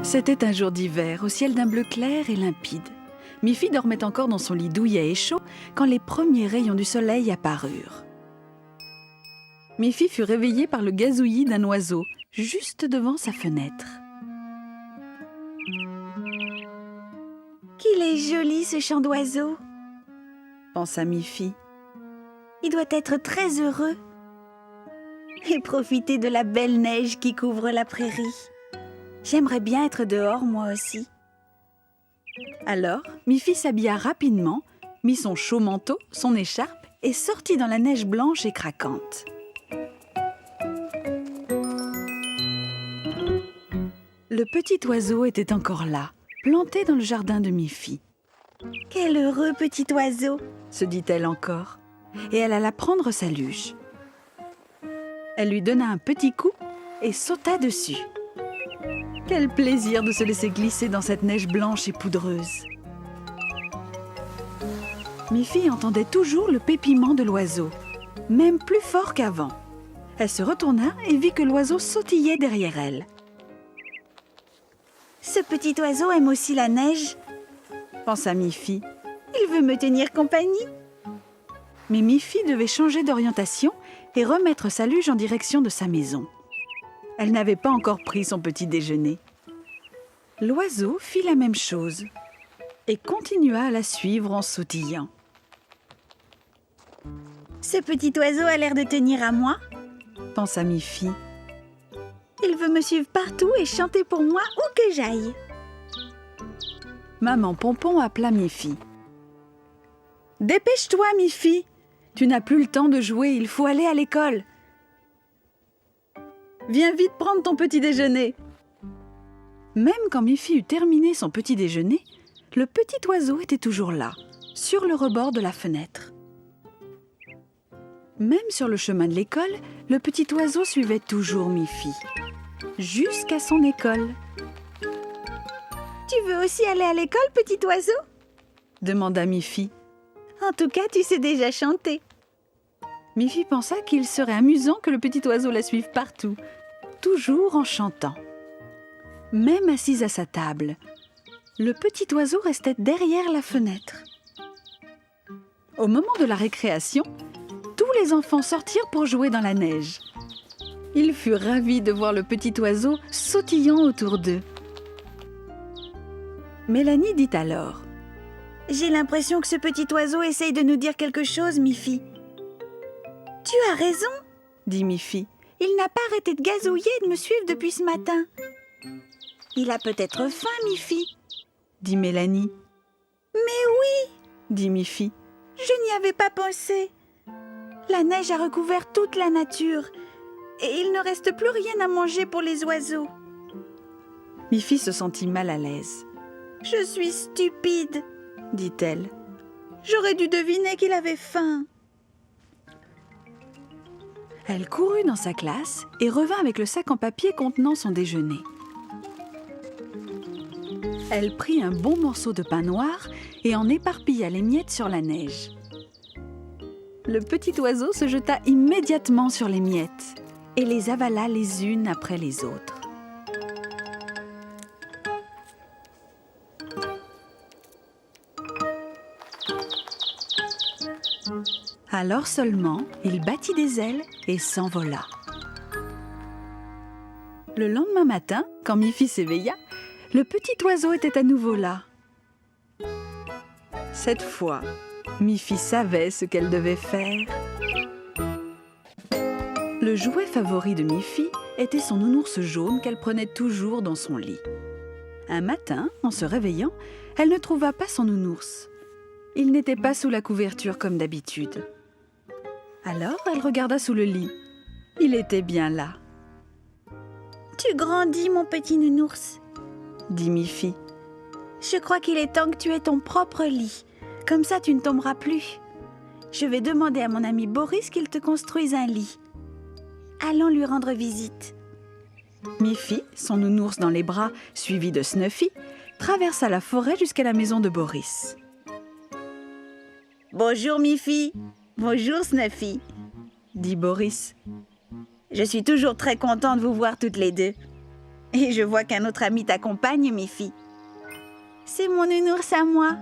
C'était un jour d'hiver, au ciel d'un bleu clair et limpide. Miffy dormait encore dans son lit douillet et chaud quand les premiers rayons du soleil apparurent. Miffy fut réveillée par le gazouillis d'un oiseau, juste devant sa fenêtre. « Qu'il est joli ce chant d'oiseau !» pensa Miffy. « Il doit être très heureux et profiter de la belle neige qui couvre la prairie. J'aimerais bien être dehors moi aussi. » Alors, Miffy s'habilla rapidement, mit son chaud manteau, son écharpe et sortit dans la neige blanche et craquante. Le petit oiseau était encore là, planté dans le jardin de Miffy. « Quel heureux petit oiseau !» se dit-elle encore, et elle alla prendre sa luge. Elle lui donna un petit coup et sauta dessus. Quel plaisir de se laisser glisser dans cette neige blanche et poudreuse. Miffy entendait toujours le pépillement de l'oiseau, même plus fort qu'avant. Elle se retourna et vit que l'oiseau sautillait derrière elle. « Ce petit oiseau aime aussi la neige, » pensa Miffy. « Il veut me tenir compagnie. » Mais Miffy devait changer d'orientation et remettre sa luge en direction de sa maison. Elle n'avait pas encore pris son petit déjeuner. L'oiseau fit la même chose et continua à la suivre en sautillant. « Ce petit oiseau a l'air de tenir à moi, » pensa Miffy. « Il veut me suivre partout et chanter pour moi où que j'aille. » Maman Pompon appela Miffy. « Dépêche-toi, Miffy! Tu n'as plus le temps de jouer, il faut aller à l'école. Viens vite prendre ton petit déjeuner. » Même quand Miffy eut terminé son petit déjeuner, le petit oiseau était toujours là, sur le rebord de la fenêtre. Même sur le chemin de l'école, le petit oiseau suivait toujours Miffy, jusqu'à son école. « Tu veux aussi aller à l'école, petit oiseau ?» demanda Miffy. « En tout cas, tu sais déjà chanter. » Miffy pensa qu'il serait amusant que le petit oiseau la suive partout, toujours en chantant. Même assise à sa table, le petit oiseau restait derrière la fenêtre. Au moment de la récréation, tous les enfants sortirent pour jouer dans la neige. Ils furent ravis de voir le petit oiseau sautillant autour d'eux. Mélanie dit alors: « J'ai l'impression que ce petit oiseau essaye de nous dire quelque chose, Miffy. »« Tu as raison, » dit Miffy. « Il n'a pas arrêté de gazouiller et de me suivre depuis ce matin. » « Il a peut-être faim, Miffy, » dit Mélanie. « Mais oui, » dit Miffy. « Je n'y avais pas pensé. La neige a recouvert toute la nature et il ne reste plus rien à manger pour les oiseaux. » Miffy se sentit mal à l'aise. « Je suis stupide, » dit-elle. « J'aurais dû deviner qu'il avait faim. » Elle courut dans sa classe et revint avec le sac en papier contenant son déjeuner. Elle prit un bon morceau de pain noir et en éparpilla les miettes sur la neige. Le petit oiseau se jeta immédiatement sur les miettes et les avala les unes après les autres. Alors seulement, il battit des ailes et s'envola. Le lendemain matin, quand Miffy s'éveilla, le petit oiseau était à nouveau là. Cette fois, Miffy savait ce qu'elle devait faire. Le jouet favori de Miffy était son nounours jaune qu'elle prenait toujours dans son lit. Un matin, en se réveillant, elle ne trouva pas son nounours. Il n'était pas sous la couverture comme d'habitude. Alors, elle regarda sous le lit. Il était bien là. « Tu grandis, mon petit nounours, » dit Miffy. « Je crois qu'il est temps que tu aies ton propre lit. Comme ça, tu ne tomberas plus. Je vais demander à mon ami Boris qu'il te construise un lit. Allons lui rendre visite. » Miffy, son nounours dans les bras, suivi de Snuffy, traversa la forêt jusqu'à la maison de Boris. « Bonjour Miffy, bonjour Snuffy, » dit Boris. « Je suis toujours très content de vous voir toutes les deux. Et je vois qu'un autre ami t'accompagne, Miffy. C'est mon nounours à moi.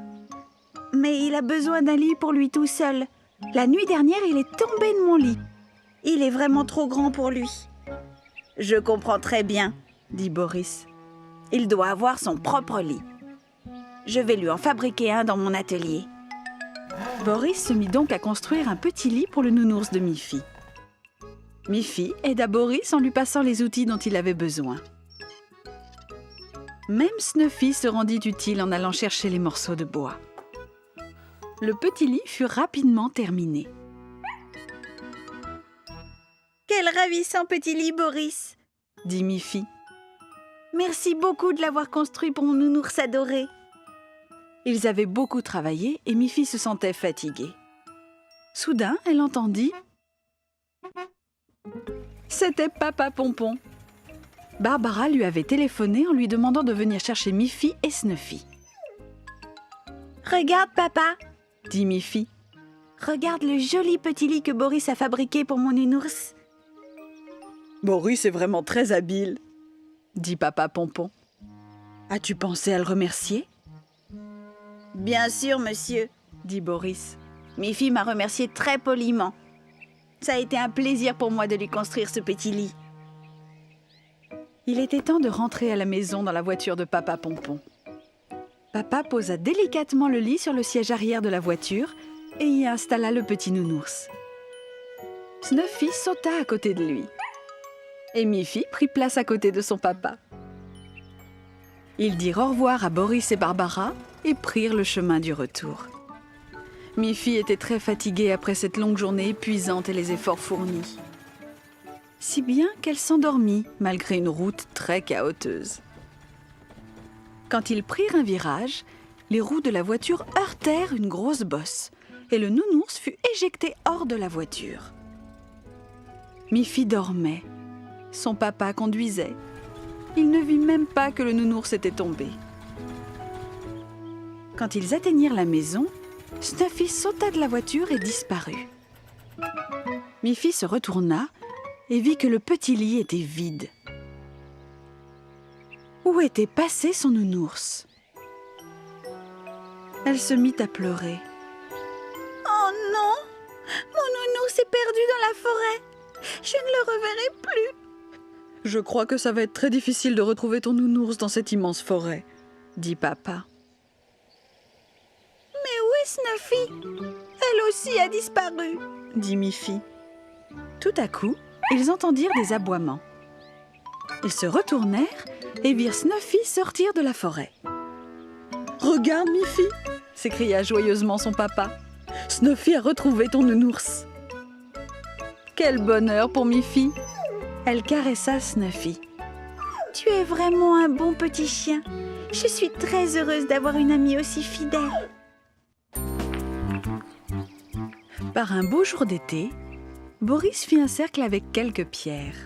Mais il a besoin d'un lit pour lui tout seul. La nuit dernière, il est tombé de mon lit. Il est vraiment trop grand pour lui. Je comprends très bien, dit Boris. Il doit avoir son propre lit. Je vais lui en fabriquer un dans mon atelier. Boris se mit donc à construire un petit lit pour le nounours de Miffy. Miffy aida Boris en lui passant les outils dont il avait besoin. Même Snuffy se rendit utile en allant chercher les morceaux de bois. Le petit lit fut rapidement terminé. Quel ravissant petit lit, Boris, dit Miffy. Merci beaucoup de l'avoir construit pour mon nounours adoré. Ils avaient beaucoup travaillé et Miffy se sentait fatiguée. Soudain, elle entendit... C'était Papa Pompon. Barbara lui avait téléphoné en lui demandant de venir chercher Miffy et Snuffy. « Regarde, papa !» dit Miffy. « Regarde le joli petit lit que Boris a fabriqué pour mon nounours. » Boris est vraiment très habile, dit Papa Pompon. As-tu pensé à le remercier ? Bien sûr, monsieur, dit Boris. Miffy m'a remercié très poliment. Ça a été un plaisir pour moi de lui construire ce petit lit. Il était temps de rentrer à la maison dans la voiture de Papa Pompon. Papa posa délicatement le lit sur le siège arrière de la voiture et y installa le petit nounours. Snuffy sauta à côté de lui. Et Miffy prit place à côté de son papa. Ils dirent au revoir à Boris et Barbara et prirent le chemin du retour. Miffy était très fatiguée après cette longue journée épuisante et les efforts fournis. Si bien qu'elle s'endormit malgré une route très chaotique. Quand ils prirent un virage, les roues de la voiture heurtèrent une grosse bosse et le nounours fut éjecté hors de la voiture. Miffy dormait. Son papa conduisait. Il ne vit même pas que le nounours était tombé. Quand ils atteignirent la maison, Snuffy sauta de la voiture et disparut. Miffy se retourna et vit que le petit lit était vide. Où était passé son nounours ? Elle se mit à pleurer. « Oh non ! Mon nounours est perdu dans la forêt. Je ne le reverrai plus. » « Je crois que ça va être très difficile de retrouver ton nounours dans cette immense forêt, » dit papa. « Mais où est Snuffy ? Elle aussi a disparu, » dit Miffy. Tout à coup, ils entendirent des aboiements. Ils se retournèrent et virent Snuffy sortir de la forêt. « Regarde, Miffy !» s'écria joyeusement son papa. « Snuffy a retrouvé ton nounours !» Quel bonheur pour Miffy ! Elle caressa Snuffy. « Tu es vraiment un bon petit chien. Je suis très heureuse d'avoir une amie aussi fidèle. » Par un beau jour d'été, Boris fit un cercle avec quelques pierres.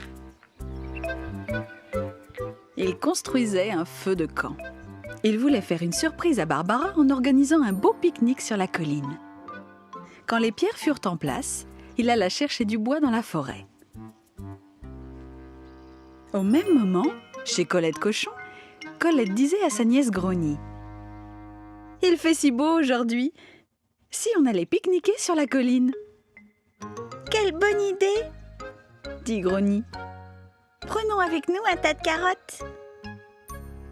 Il construisait un feu de camp. Il voulait faire une surprise à Barbara en organisant un beau pique-nique sur la colline. Quand les pierres furent en place, il alla chercher du bois dans la forêt. Au même moment, chez Colette Cochon, Colette disait à sa nièce Grogny : « Il fait si beau aujourd'hui. Si on allait pique-niquer sur la colline ?» « Quelle bonne idée !» dit Grogny. « Prenons avec nous un tas de carottes. »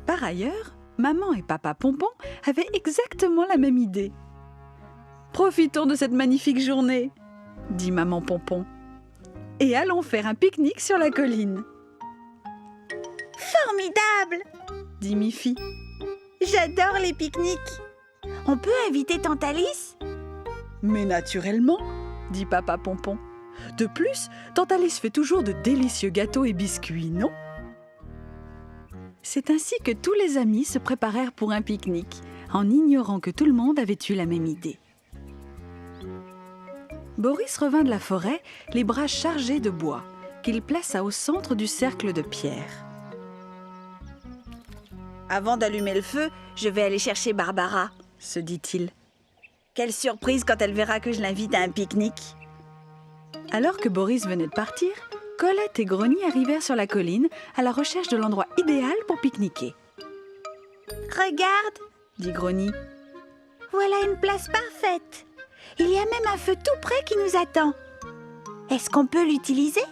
Par ailleurs, maman et papa Pompon avaient exactement la même idée. « Profitons de cette magnifique journée, » dit maman Pompon, « et allons faire un pique-nique sur la colline. » « Formidable !» dit Miffy. « J'adore les pique-niques. On peut inviter Tante Alice ?» « Mais naturellement !» dit papa Pompon. « De plus, Tante Alice fait toujours de délicieux gâteaux et biscuits, non ?» C'est ainsi que tous les amis se préparèrent pour un pique-nique, en ignorant que tout le monde avait eu la même idée. Boris revint de la forêt, les bras chargés de bois, qu'il plaça au centre du cercle de pierre. « Avant d'allumer le feu, je vais aller chercher Barbara, » se dit-il. « Quelle surprise quand elle verra que je l'invite à un pique-nique !» Alors que Boris venait de partir, Colette et Grogny arrivèrent sur la colline à la recherche de l'endroit idéal pour pique-niquer. « Regarde !» dit Grogny. « Voilà une place parfaite. Il y a même un feu tout près qui nous attend. Est-ce qu'on peut l'utiliser ?»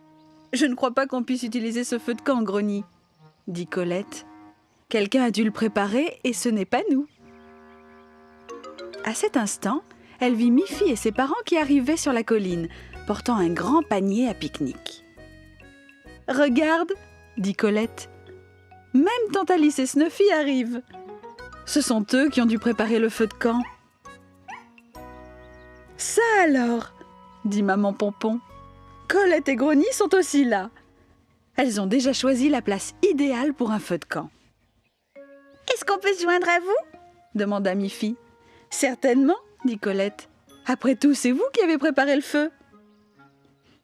« Je ne crois pas qu'on puisse utiliser ce feu de camp, Grogny, » dit Colette. « Quelqu'un a dû le préparer et ce n'est pas nous. » À cet instant, elle vit Miffy et ses parents qui arrivaient sur la colline, portant un grand panier à pique-nique. « Regarde !» dit Colette. « Même Tante Alice et Snuffy arrivent. Ce sont eux qui ont dû préparer le feu de camp. »« Ça alors !» dit Maman Pompon. « Colette et Grogny sont aussi là. Elles ont déjà choisi la place idéale pour un feu de camp. »« Est-ce qu'on peut se joindre à vous ?» demanda Miffy. « Certainement !» dit Colette. « Après tout, c'est vous qui avez préparé le feu. »«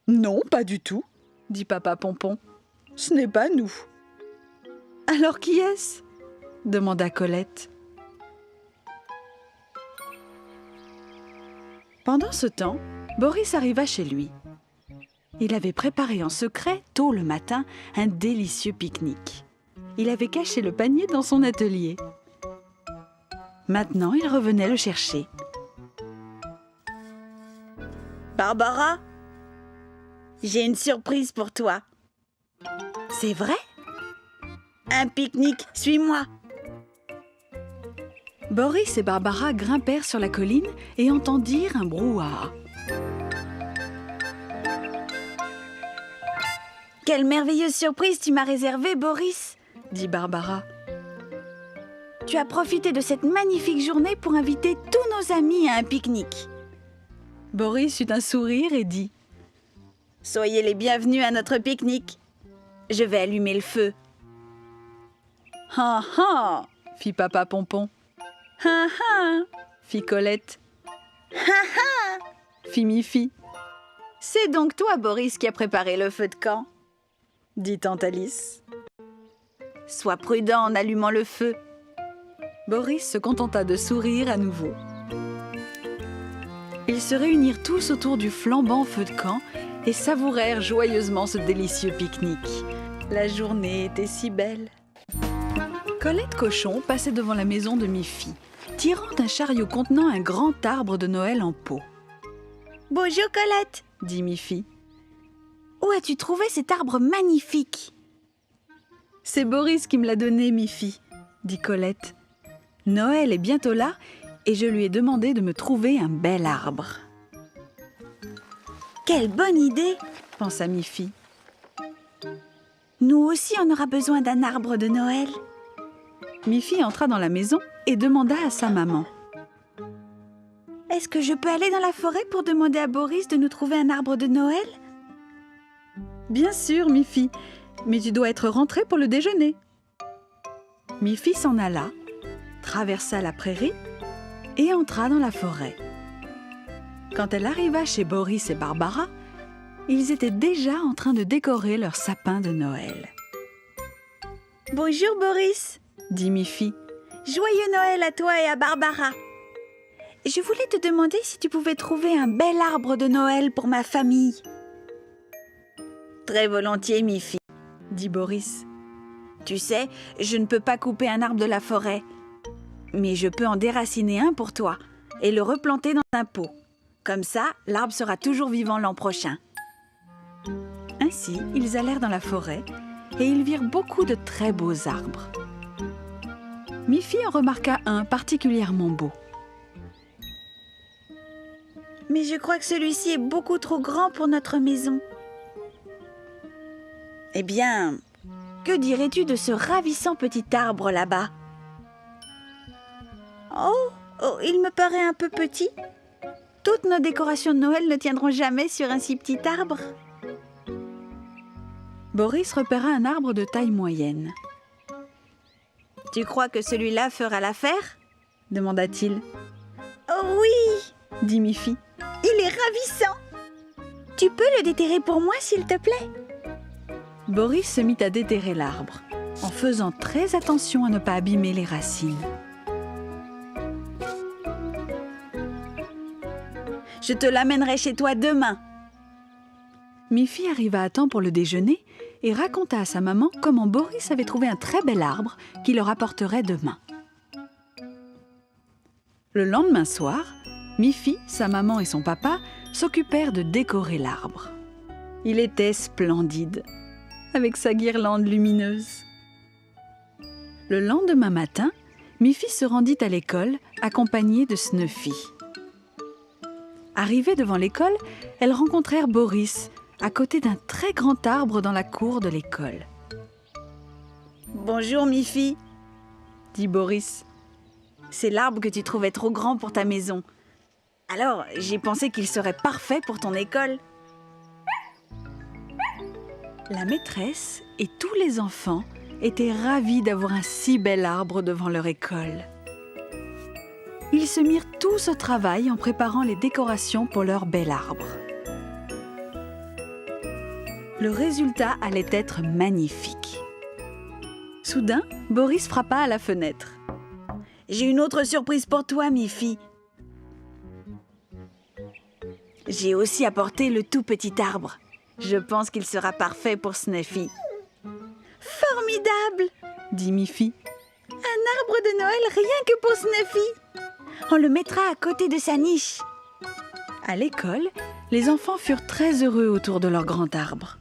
Non, pas du tout !» dit Papa Pompon. « Ce n'est pas nous. »« Alors qui est-ce ?» demanda Colette. Pendant ce temps, Boris arriva chez lui. Il avait préparé en secret, tôt le matin, un délicieux pique-nique. Il avait caché le panier dans son atelier. Maintenant, il revenait le chercher. « Barbara, j'ai une surprise pour toi. »« C'est vrai ? » Un pique-nique, suis-moi !» Boris et Barbara grimpèrent sur la colline et entendirent un brouhaha. « Quelle merveilleuse surprise tu m'as réservée, Boris !» dit Barbara. « Tu as profité de cette magnifique journée pour inviter tous nos amis à un pique-nique. » Boris eut un sourire et dit : « Soyez les bienvenus à notre pique-nique. Je vais allumer le feu. »« Ha ha !» fit Papa Pompon. « Ha ha !» fit Colette. « Ha ha !» fit Miffy. « C'est donc toi, Boris, qui a préparé le feu de camp ?» dit Tante Alice. « Sois prudent en allumant le feu. » Boris se contenta de sourire à nouveau. Ils se réunirent tous autour du flambant feu de camp et savourèrent joyeusement ce délicieux pique-nique. La journée était si belle. Colette Cochon passait devant la maison de Miffy, tirant un chariot contenant un grand arbre de Noël en pot. « Bonjour Colette !» dit Miffy. « Où as-tu trouvé cet arbre magnifique ?»« C'est Boris qui me l'a donné, Miffy, » dit Colette. « Noël est bientôt là et je lui ai demandé de me trouver un bel arbre. »« Quelle bonne idée !» pensa Miffy. « Nous aussi, on aura besoin d'un arbre de Noël. » Miffy entra dans la maison et demanda à sa maman. « Est-ce que je peux aller dans la forêt pour demander à Boris de nous trouver un arbre de Noël ?»« Bien sûr, Miffy, mais tu dois être rentrée pour le déjeuner. » Miffy s'en alla, traversa la prairie et entra dans la forêt. Quand elle arriva chez Boris et Barbara, ils étaient déjà en train de décorer leur sapin de Noël. « Bonjour Boris !» dit Miffy. « Joyeux Noël à toi et à Barbara ! Je voulais te demander si tu pouvais trouver un bel arbre de Noël pour ma famille. »« Très volontiers, Miffy, » dit Boris. « Tu sais, je ne peux pas couper un arbre de la forêt, mais je peux en déraciner un pour toi et le replanter dans un pot. Comme ça, l'arbre sera toujours vivant l'an prochain. » Ainsi, ils allèrent dans la forêt et ils virent beaucoup de très beaux arbres. Miffy en remarqua un particulièrement beau. « Mais je crois que celui-ci est beaucoup trop grand pour notre maison. »« Eh bien, que dirais-tu de ce ravissant petit arbre là-bas ?»« Oh, il me paraît un peu petit. Toutes nos décorations de Noël ne tiendront jamais sur un si petit arbre. » Boris repéra un arbre de taille moyenne. « Tu crois que celui-là fera l'affaire ?» demanda-t-il. « Oh oui !» dit Miffy. « Il est ravissant. Tu peux le déterrer pour moi, s'il te plaît ?» Boris se mit à déterrer l'arbre, en faisant très attention à ne pas abîmer les racines. « Je te l'amènerai chez toi demain. » Miffy arriva à temps pour le déjeuner et raconta à sa maman comment Boris avait trouvé un très bel arbre qui leur apporterait demain. Le lendemain soir, Miffy, sa maman et son papa s'occupèrent de décorer l'arbre. Il était splendide, avec sa guirlande lumineuse. Le lendemain matin, Miffy se rendit à l'école, accompagnée de Snuffy. Arrivée devant l'école, elles rencontrèrent Boris, à côté d'un très grand arbre dans la cour de l'école. « Bonjour, Miffy, » dit Boris. « C'est l'arbre que tu trouvais trop grand pour ta maison. Alors, j'ai pensé qu'il serait parfait pour ton école. » La maîtresse et tous les enfants étaient ravis d'avoir un si bel arbre devant leur école. Ils se mirent tous au travail en préparant les décorations pour leur bel arbre. Le résultat allait être magnifique. Soudain, Boris frappa à la fenêtre. « J'ai une autre surprise pour toi, Miffy. J'ai aussi apporté le tout petit arbre. Je pense qu'il sera parfait pour Snuffy. » « Formidable !» dit Miffy. « Un arbre de Noël rien que pour Snuffy. On le mettra à côté de sa niche. » À l'école, les enfants furent très heureux autour de leur grand arbre.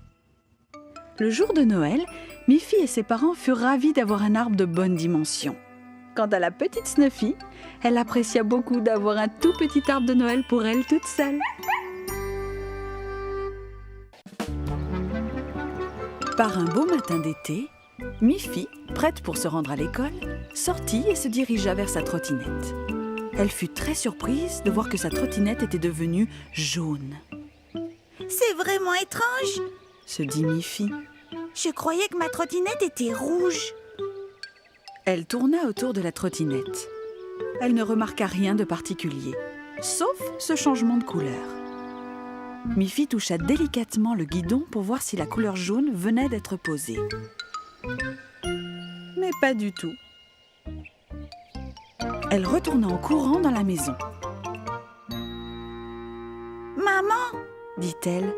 Le jour de Noël, Miffy et ses parents furent ravis d'avoir un arbre de bonne dimension. Quant à la petite Snuffy, elle apprécia beaucoup d'avoir un tout petit arbre de Noël pour elle toute seule. Par un beau matin d'été, Miffy, prête pour se rendre à l'école, sortit et se dirigea vers sa trottinette. Elle fut très surprise de voir que sa trottinette était devenue jaune. « C'est vraiment étrange !» se dit Miffy. « Je croyais que ma trottinette était rouge. » Elle tourna autour de la trottinette. Elle ne remarqua rien de particulier, sauf ce changement de couleur. Miffy toucha délicatement le guidon pour voir si la couleur jaune venait d'être posée. Mais pas du tout. Elle retourna en courant dans la maison. « Maman !» dit-elle.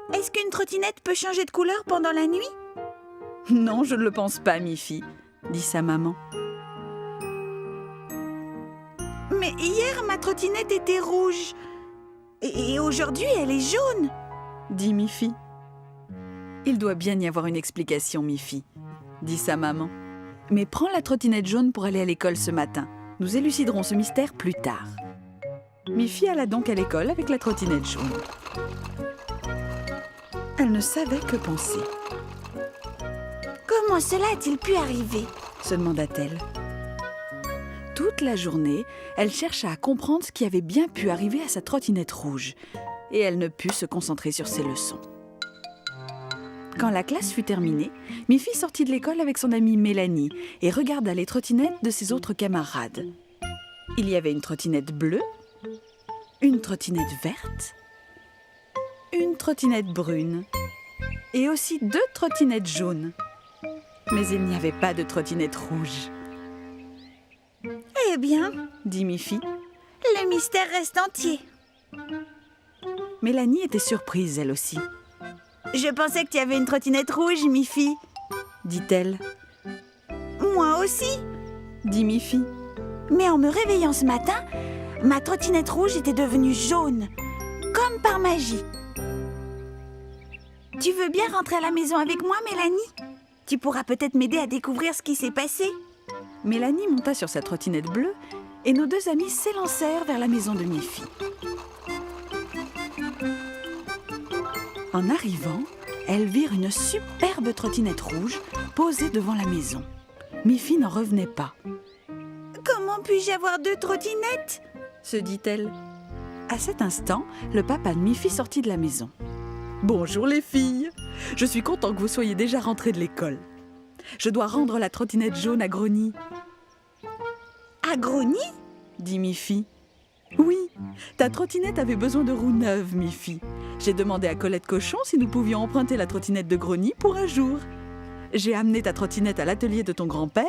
« Est-ce qu'une trottinette peut changer de couleur pendant la nuit ?»« Non, je ne le pense pas, Miffy, » dit sa maman. « Mais hier, ma trottinette était rouge. Et aujourd'hui, elle est jaune !» dit Miffy. « Il doit bien y avoir une explication, Miffy, » dit sa maman. « Mais prends la trottinette jaune pour aller à l'école ce matin. Nous éluciderons ce mystère plus tard. » Miffy alla donc à l'école avec la trottinette jaune. Elle ne savait que penser. « Comment cela a-t-il pu arriver ?» se demanda-t-elle. Toute la journée, elle chercha à comprendre ce qui avait bien pu arriver à sa trottinette rouge, et elle ne put se concentrer sur ses leçons. Quand la classe fut terminée, Miffy sortit de l'école avec son amie Mélanie et regarda les trottinettes de ses autres camarades. Il y avait une trottinette bleue, une trottinette verte, une trottinette brune et aussi 2 trottinettes jaunes. Mais il n'y avait pas de trottinette rouge. « Eh bien, » dit Miffy, « le mystère reste entier. » Mélanie était surprise, elle aussi. « Je pensais que tu avais une trottinette rouge, Miffy, » dit-elle. « Moi aussi, » dit Miffy. « Mais en me réveillant ce matin, ma trottinette rouge était devenue jaune, comme par magie. » Tu veux bien rentrer à la maison avec moi, Mélanie ? Tu pourras peut-être m'aider à découvrir ce qui s'est passé. Mélanie monta sur sa trottinette bleue et nos 2 amies s'élancèrent vers la maison de Miffy. En arrivant, elles virent une superbe trottinette rouge posée devant la maison. Miffy n'en revenait pas. « Comment puis-je avoir 2 trottinettes ?» se dit-elle. À cet instant, le papa de Miffy sortit de la maison. « Bonjour les filles, je suis content que vous soyez déjà rentrées de l'école. Je dois rendre la trottinette jaune à Grogny. »« À Grogny ?» dit Miffy. « Oui, ta trottinette avait besoin de roues neuves, Miffy. J'ai demandé à Colette Cochon si nous pouvions emprunter la trottinette de Grogny pour un jour. J'ai amené ta trottinette à l'atelier de ton grand-père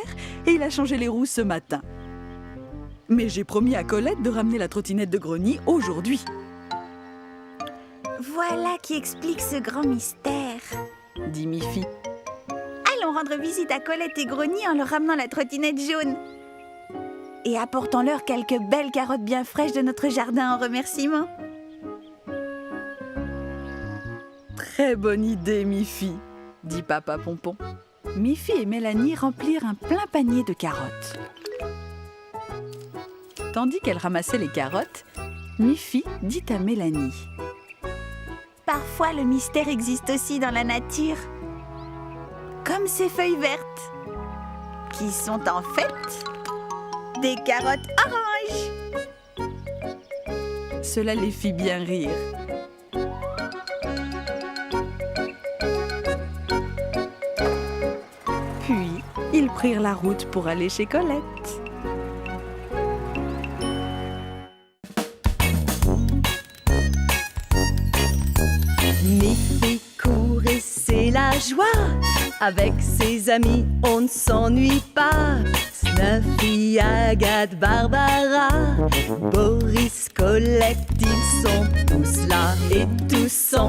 et il a changé les roues ce matin. Mais j'ai promis à Colette de ramener la trottinette de Grogny aujourd'hui. » Voilà qui explique ce grand mystère. dit Miffy. Allons rendre visite à Colette et Grogny en leur ramenant la trottinette jaune. Et apportons-leur quelques belles carottes bien fraîches de notre jardin en remerciement. Très bonne idée, Miffy, dit Papa Pompon. Miffy et Mélanie remplirent un plein panier de carottes. Tandis qu'elle ramassait les carottes, Miffy dit à Mélanie. Parfois, le mystère existe aussi dans la nature. Comme ces feuilles vertes, qui sont en fait des carottes oranges. Cela les fit bien rire. Puis, ils prirent la route pour aller chez Colette. Miffy court et c'est la joie. Avec ses amis, on ne s'ennuie pas. Snuffy, Agathe, Barbara, Boris, Colette, ils sont tous là et tous ensemble.